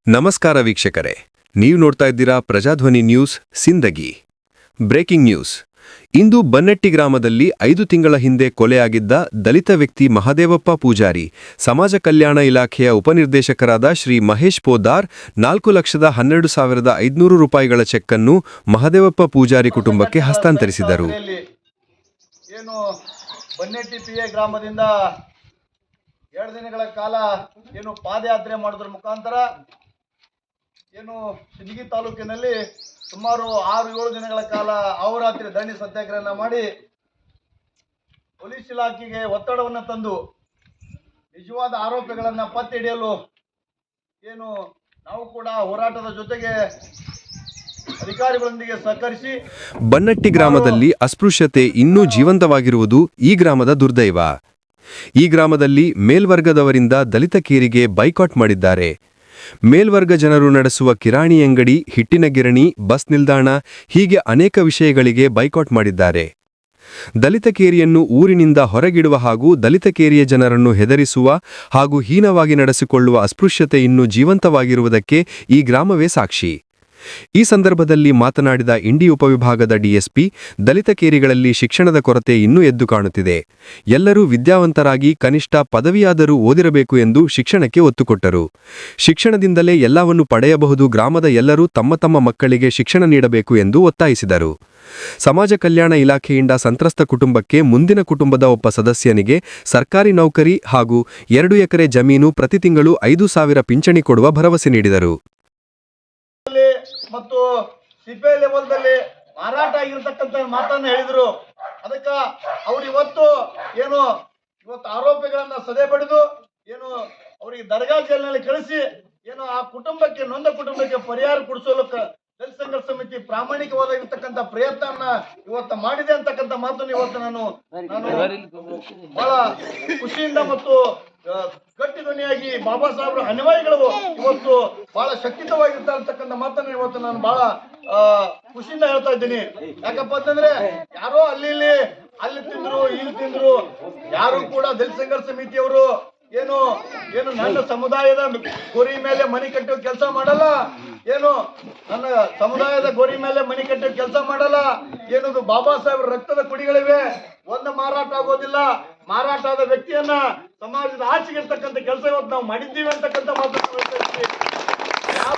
ನಮಸ್ಕಾರ ವೀಕ್ಷಕರೇ, ನೀವು ನೋಡ್ತಾ ಇದ್ದೀರಾ Prajadhwani news Sindagi. Breaking news. ಇಂದು ಬನ್ನಟ್ಟಿ ಗ್ರಾಮದಲ್ಲಿ 5 ತಿಂಗಳ ಹಿಂದೆ ಕೊಲೆಯಾಗಿದ್ದ ದಲಿತ ವ್ಯಕ್ತಿ ಮಹದೇವಪ್ಪ ಪೂಜಾರಿ ಸಮಾಜ ಕಲ್ಯಾಣ ಇಲಾಖೆಯ ಉಪನಿರ್ದೇಶಕರಾದ ಶ್ರೀ ಮಹೇಶ್ ಪೋದ್ದಾರ್ 4,12,500 ರೂಪಾಯಿಗಳ ಚೆಕ್ ಅನ್ನು ಮಹದೇವಪ್ಪ ಪೂಜಾರಿ ಕುಟುಂಬಕ್ಕೆ ಹಸ್ತಾಂತರಿಸಿದರು. ಬನ್ನಟ್ಟಿ ಪಿಎ ಗ್ರಾಮದಿಂದ 2 ದಿನಗಳ ಕಾಲ ಪಾದಯಾತ್ರೆ ಮಾಡೋದ್ರ ಮುಖಾಂತರ ಸಿಂದಗಿ ತಾಲೂಕಿನಲ್ಲಿ ಸುಮಾರು 6-7 ದಿನಗಳ ಕಾಲ ಅಹೋರಾತ್ರಿ ಧರಣಿ ಸತ್ಯಾಗ್ರಹ ಮಾಡಿ ಪೊಲೀಸ್ ಇಲಾಖೆಗೆ ಒತ್ತಡವನ್ನು ತಂದು ನಿಜವಾದ ಆರೋಪಿಗಳನ್ನು ಪತ್ತೆ ಹಿಡಿಯಲು ನಾವು ಕೂಡ ಹೋರಾಟದ ಜೊತೆಗೆ ಅಧಿಕಾರಿಗಳೊಂದಿಗೆ ಸಹಕರಿಸಿ. ಬನ್ನಟ್ಟಿ ಗ್ರಾಮದಲ್ಲಿ ಅಸ್ಪೃಶ್ಯತೆ ಇನ್ನೂ ಜೀವಂತವಾಗಿರುವುದು ಈ ಗ್ರಾಮದ ದುರ್ದೈವ. ಈ ಗ್ರಾಮದಲ್ಲಿ ಮೇಲ್ವರ್ಗದವರಿಂದ ದಲಿತ ಕೇರಿಗೆ ಬೈಕಾಟ್ ಮಾಡಿದ್ದಾರೆ. ಮೇಲ್ವರ್ಗ ಜನರು ನಡೆಸುವ ಕಿರಾಣಿ ಅಂಗಡಿ, ಹಿಟ್ಟಿನ ಗಿರಣಿ, ಬಸ್ ನಿಲ್ದಾಣ ಹೀಗೆ ಅನೇಕ ವಿಷಯಗಳಿಗೆ ಬೈಕಾಟ್ ಮಾಡಿದ್ದಾರೆ. ದಲಿತ ಕೇರಿಯನ್ನು ಊರಿನಿಂದ ಹೊರಗಿಡುವ ಹಾಗೂ ದಲಿತ ಕೇರಿಯ ಜನರನ್ನು ಹೆದರಿಸುವ ಹಾಗೂ ಹೀನವಾಗಿ ನಡೆಸಿಕೊಳ್ಳುವ ಅಸ್ಪೃಶ್ಯತೆ ಇನ್ನೂ ಜೀವಂತವಾಗಿರುವುದಕ್ಕೆ ಈ ಗ್ರಾಮವೇ ಸಾಕ್ಷಿ. ಈ ಸಂದರ್ಭದಲ್ಲಿ ಮಾತನಾಡಿದ ಇಂಡಿ ಉಪವಿಭಾಗದ ಡಿಎಸ್ಪಿ, ದಲಿತ ಕೇರಿಗಳಲ್ಲಿ ಶಿಕ್ಷಣದ ಕೊರತೆ ಇನ್ನೂ ಎದ್ದು ಕಾಣುತ್ತಿದೆ. ಎಲ್ಲರೂ ವಿದ್ಯಾವಂತರಾಗಿ ಕನಿಷ್ಠ ಪದವಿಯಾದರೂ ಓದಿರಬೇಕು ಎಂದು ಶಿಕ್ಷಣಕ್ಕೆ ಒತ್ತು ಕೊಟ್ಟರು. ಶಿಕ್ಷಣದಿಂದಲೇ ಎಲ್ಲವನ್ನು ಪಡೆಯಬಹುದು, ಗ್ರಾಮದ ಎಲ್ಲರೂ ತಮ್ಮ ತಮ್ಮ ಮಕ್ಕಳಿಗೆ ಶಿಕ್ಷಣ ನೀಡಬೇಕು ಎಂದು ಒತ್ತಾಯಿಸಿದರು. ಸಮಾಜ ಕಲ್ಯಾಣ ಇಲಾಖೆಯಿಂದ ಸಂತ್ರಸ್ತ ಕುಟುಂಬಕ್ಕೆ ಮುಂದಿನ ಕುಟುಂಬದ ಒಬ್ಬ ಸದಸ್ಯನಿಗೆ ಸರ್ಕಾರಿ ನೌಕರಿ ಹಾಗೂ 2 ಎಕರೆ ಜಮೀನು, ಪ್ರತಿ ತಿಂಗಳು 5,000 ಪಿಂಚಣಿ ಕೊಡುವ ಭರವಸೆ ನೀಡಿದರು. ಮತ್ತು ಸಿಪಿಐ ಲೆವೆಲ್ದಲ್ಲಿ ಮಾರಾಟ ಆಗಿರತಕ್ಕಂತ ಮಾತನ್ನು ಹೇಳಿದ್ರು. ಅದಕ್ಕೆ ಅವ್ರು ಇವತ್ತು ಆರೋಪಿಗಳನ್ನ ಸದೆ ಬಡಿದು ಅವರಿಗೆ ದರ್ಗಾ ಜೈಲಿನಲ್ಲಿ ಕಳಿಸಿ ಆ ಕುಟುಂಬಕ್ಕೆ, ನೊಂದ ಕುಟುಂಬಕ್ಕೆ ಪರಿಹಾರ ಕೊಡಿಸಲು ದಲಿತ ಸಂಘರ್ಷ ಸಮಿತಿ ಪ್ರಾಮಾಣಿಕವಾಗಿರ್ತಕ್ಕಂಥ ಪ್ರಯತ್ನ ಇವತ್ತು ಮಾಡಿದೆ ಅಂತಕ್ಕಂಥ ಮಾತನ್ನು ಇವತ್ತು ನಾನು ಬಹಳ ಖುಷಿಯಿಂದ ಮತ್ತು ಗಟ್ಟಿ ಧ್ವನಿಯಾಗಿ ಬಾಬಾ ಸಾಹೇಬ್ರ ಅನುಯಾಯಿಗಳು ಇವತ್ತು ಬಹಳ ಶಕ್ತಿತವಾಗಿರ್ತಾ ಇರ್ತಕ್ಕಂಥ ಮಾತನ್ನು ಇವತ್ತು ನಾನು ಬಹಳ ಖುಷಿಯಿಂದ ಹೇಳ್ತಾ ಇದ್ದೀನಿ. ಯಾಕಪ್ಪ ಅಂತಂದ್ರೆ ಯಾರೋ ಅಲ್ಲಿ ತಿಂದ್ರು, ಇಲ್ಲಿ ತಿಂದ್ರು, ಯಾರು ಕೂಡ ದಲಿತ ಸಂಘರ್ಷ ಸಮಿತಿಯವರು ನನ್ನ ಸಮುದಾಯದ ಗೋರಿ ಮೇಲೆ ಮನೆ ಕಟ್ಟುವ ಕೆಲಸ ಮಾಡಲ್ಲ, ನನ್ನ ಸಮುದಾಯದ ಗೋರಿ ಮೇಲೆ ಮನೆ ಕಟ್ಟುವ ಕೆಲಸ ಮಾಡಲ್ಲ. ಬಾಬಾ ಸಾಹೇಬ್ರ ರಕ್ತದ ಕುಡಿಗಳಿವೆ, ಒಂದು ಮಾರಾಟ ಆಗೋದಿಲ್ಲ. ಮಾರಾಟ ಆದ ವ್ಯಕ್ತಿಯನ್ನ ಸಮಾಜದ ಆಚೆಗಿರ್ತಕ್ಕಂಥ ಕೆಲಸ ಇವತ್ತು ನಾವು ಮಾಡಿದ್ದೀವಿ ಅಂತಕ್ಕಂಥ ಮಾತನ್ನು.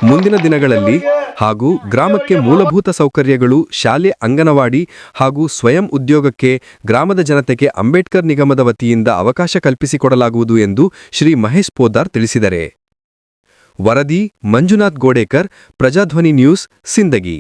ಮುಂದಿನ ದಿನಗಳಲ್ಲಿ ಹಾಗೂ ಗ್ರಾಮಕ್ಕೆ ಮೂಲಭೂತ ಸೌಕರ್ಯಗಳು, ಶಾಲೆ, ಅಂಗನವಾಡಿ ಹಾಗೂ ಸ್ವಯಂ ಉದ್ಯೋಗಕ್ಕೆ ಗ್ರಾಮದ ಜನತೆಗೆ ಅಂಬೇಡ್ಕರ್ ನಿಗಮದ ವತಿಯಿಂದ ಅವಕಾಶ ಕಲ್ಪಿಸಿಕೊಡಲಾಗುವುದು ಎಂದು ಶ್ರೀ ಮಹೇಶ್ ಪೋದ್ದಾರ್ ತಿಳಿಸಿದರು. ವರದಿ ಮಂಜುನಾಥ್ ಗೋಡೇಕರ್, ಪ್ರಜಾಧ್ವನಿ ನ್ಯೂಸ್, ಸಿಂದಗಿ.